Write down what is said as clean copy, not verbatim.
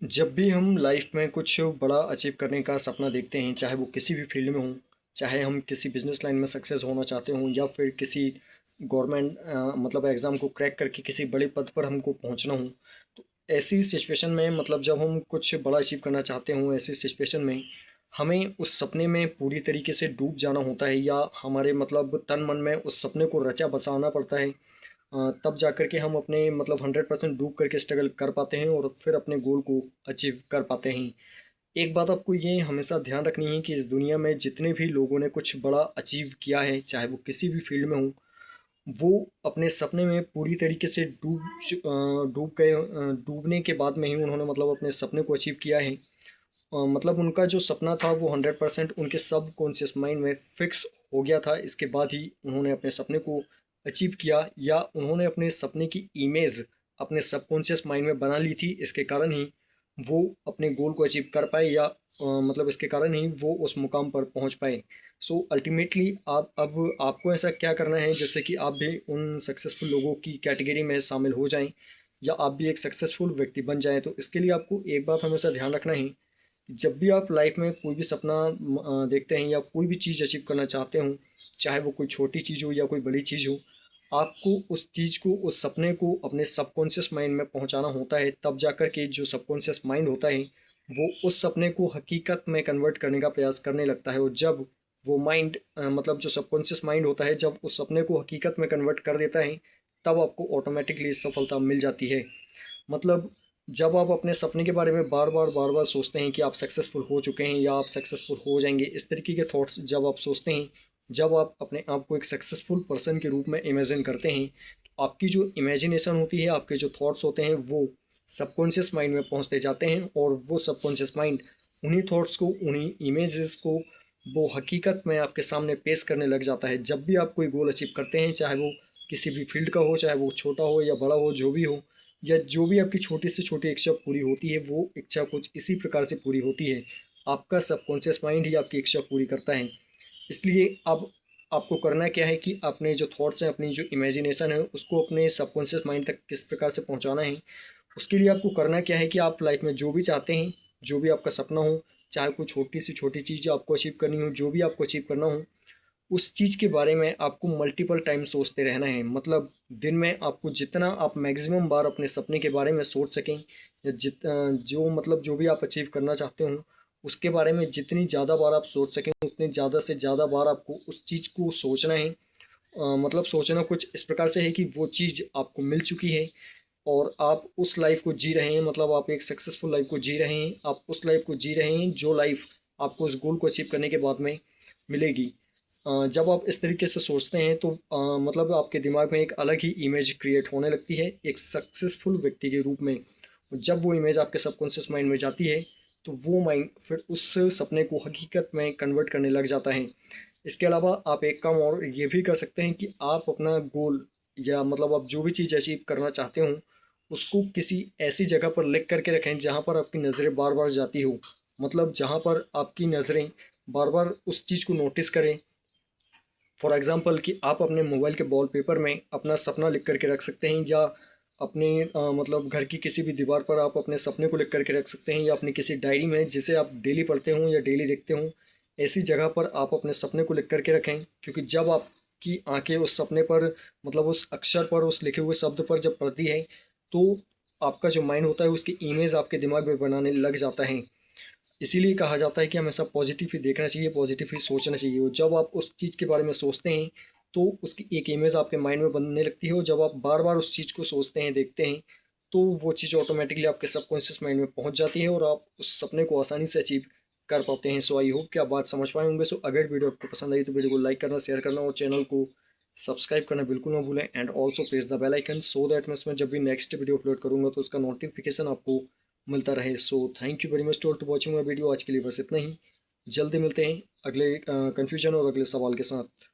जब भी हम लाइफ में कुछ बड़ा अचीव करने का सपना देखते हैं, चाहे वो किसी भी फील्ड में हो, चाहे हम किसी बिजनेस लाइन में सक्सेस होना चाहते हों या फिर किसी गवर्नमेंट मतलब एग्ज़ाम को क्रैक करके किसी बड़े पद पर हमको पहुंचना हो, तो ऐसी सिचुएशन में मतलब जब हम कुछ बड़ा अचीव करना चाहते हों, ऐसी सिचुएशन में हमें उस सपने में पूरी तरीके से डूब जाना होता है या हमारे मतलब तन मन में उस सपने को रचा बसाना पड़ता है। तब जा कर के हम अपने मतलब 100% डूब करके स्ट्रगल कर पाते हैं और फिर अपने गोल को अचीव कर पाते हैं। एक बात आपको ये हमेशा ध्यान रखनी है कि इस दुनिया में जितने भी लोगों ने कुछ बड़ा अचीव किया है, चाहे वो किसी भी फील्ड में हो, वो अपने सपने में पूरी तरीके से डूब गए, डूबने के बाद में ही उन्होंने मतलब अपने सपने को अचीव किया है। मतलब उनका जो सपना था वो 100% उनके सब कॉन्शियस माइंड में फिक्स हो गया था। इसके बाद ही उन्होंने अपने सपने को अचीव किया या उन्होंने अपने सपने की इमेज अपने सबकॉन्शियस माइंड में बना ली थी। इसके कारण ही वो अपने गोल को अचीव कर पाए या मतलब इसके कारण ही वो उस मुकाम पर पहुंच पाए। सो अल्टीमेटली आप अब आपको ऐसा क्या करना है जिससे कि आप भी उन सक्सेसफुल लोगों की कैटेगरी में शामिल हो जाएं या आप भी एक सक्सेसफुल व्यक्ति बन जाएं। तो इसके लिए आपको एक बात हमेशा ध्यान रखना है, जब भी आप लाइफ में कोई भी सपना देखते हैं या कोई भी चीज़ अचीव करना चाहते हो, चाहे वो कोई छोटी चीज़ हो या कोई बड़ी चीज़ हो, आपको उस चीज़ को, उस सपने को अपने सबकॉन्शियस माइंड में पहुंचाना होता है। तब जाकर के जो सबकॉन्शियस माइंड होता है वो उस सपने को हकीकत में कन्वर्ट करने का प्रयास करने लगता है। और जब वो माइंड मतलब जो सबकॉन्शियस माइंड होता है जब उस सपने को हकीकत में कन्वर्ट कर देता है, तब आपको ऑटोमेटिकली सफलता मिल जाती है। मतलब जब आप अपने सपने के बारे में बार बार सोचते हैं कि आप सक्सेसफुल हो चुके हैं या आप सक्सेसफुल हो जाएंगे, इस तरीके के थॉट्स जब आप सोचते हैं, जब आप अपने आप को एक सक्सेसफुल पर्सन के रूप में इमेजिन करते हैं, तो आपकी जो इमेजिनेशन होती है, आपके जो थॉट्स होते हैं वो सबकॉन्शियस माइंड में पहुंचते जाते हैं और वो सबकॉन्शियस माइंड उन्हीं थॉट्स को, उन्हीं इमेजेस को वो हकीकत में आपके सामने पेश करने लग जाता है। जब भी आप कोई गोल अचीव करते हैं, चाहे वो किसी भी फील्ड का हो, चाहे वो छोटा हो या बड़ा हो, जो भी हो, या जो भी आपकी छोटी से छोटी इच्छा पूरी होती है, वो इच्छा कुछ इसी प्रकार से पूरी होती है। आपका सबकॉन्शियस माइंड ही आपकी इच्छा पूरी करता है। इसलिए अब आपको करना क्या है कि अपने जो थॉट्स हैं, अपनी जो इमेजिनेशन है, उसको अपने सबकॉन्शियस माइंड तक किस प्रकार से पहुंचाना है। उसके लिए आपको करना क्या है कि आप लाइफ में जो भी चाहते हैं, जो भी आपका सपना हो, चाहे कोई छोटी से छोटी चीज़ आपको अचीव करनी हो, जो भी आपको अचीव करना हो, उस चीज़ के बारे में आपको मल्टीपल टाइम सोचते रहना है। मतलब दिन में आपको जितना आप मैक्सिमम बार अपने सपने के बारे में सोच सकें या जो मतलब जो भी आप अचीव करना चाहते हो उसके बारे में जितनी ज़्यादा बार आप सोच सकें, उतनी ज़्यादा से ज़्यादा बार आपको उस चीज़ को सोचना है। मतलब सोचना कुछ इस प्रकार से है कि वो चीज़ आपको मिल चुकी है और आप उस लाइफ को जी रहे हैं। मतलब आप एक सक्सेसफुल लाइफ को जी रहे हैं, आप उस लाइफ को जी रहे हैं जो लाइफ आपको उस गोल को अचीव करने के बाद में मिलेगी। जब आप इस तरीके से सोचते हैं तो मतलब आपके दिमाग में एक अलग ही इमेज क्रिएट होने लगती है एक सक्सेसफुल व्यक्ति के रूप में। जब वो इमेज आपके सबकॉन्शियस माइंड में जाती है तो वो माइंड फिर उस सपने को हकीकत में कन्वर्ट करने लग जाता है। इसके अलावा आप एक काम और ये भी कर सकते हैं कि आप अपना गोल या मतलब आप जो भी चीज़ अचीव करना चाहते हो उसको किसी ऐसी जगह पर लिख करके रखें जहाँ पर आपकी नज़रें बार बार जाती हो। मतलब जहाँ पर आपकी नज़रें बार बार उस चीज़ को नोटिस करें। फॉर एग्ज़ाम्पल कि आप अपने मोबाइल के वॉलपेपर में अपना सपना लिख करके रख सकते हैं या अपने मतलब घर की किसी भी दीवार पर आप अपने सपने को लिख करके रख सकते हैं या अपनी किसी डायरी में जिसे आप डेली पढ़ते हों या डेली देखते हों, ऐसी जगह पर आप अपने सपने को लिख करके रखें। क्योंकि जब आपकी आंखें उस सपने पर मतलब उस अक्षर पर, उस लिखे हुए शब्द पर जब पड़ती है, तो आपका जो माइंड होता है उसकी इमेज आपके दिमाग में बनाने लग जाता है। इसीलिए कहा जाता है कि हमेशा पॉजिटिव ही देखना चाहिए, पॉजिटिव ही सोचना चाहिए। और जब आप उस चीज़ के बारे में सोचते हैं तो उसकी एक इमेज आपके माइंड में बनने लगती है और जब आप बार बार उस चीज़ को सोचते हैं, देखते हैं, तो वो चीज़ ऑटोमेटिकली आपके सबकॉन्शियस माइंड में पहुंच जाती है और आप उस सपने को आसानी से अचीव कर पाते हैं। सो आई होप कि आप बात समझ पाए होंगे। सो अगर वीडियो आपको पसंद आई तो वीडियो को लाइक करना, शेयर करना और चैनल को सब्सक्राइब करना बिल्कुल ना भूलें। And also press the bell icon so that मैं इसमें जब भी नेक्स्ट वीडियो अपलोड करूँगा तो उसका नोटिफिकेशन आपको मिलता रहे। So thank you very much to watching my video. आज के लिए बस इतना ही। जल्दी मिलते हैं अगले कन्फ्यूजन और अगले सवाल के साथ।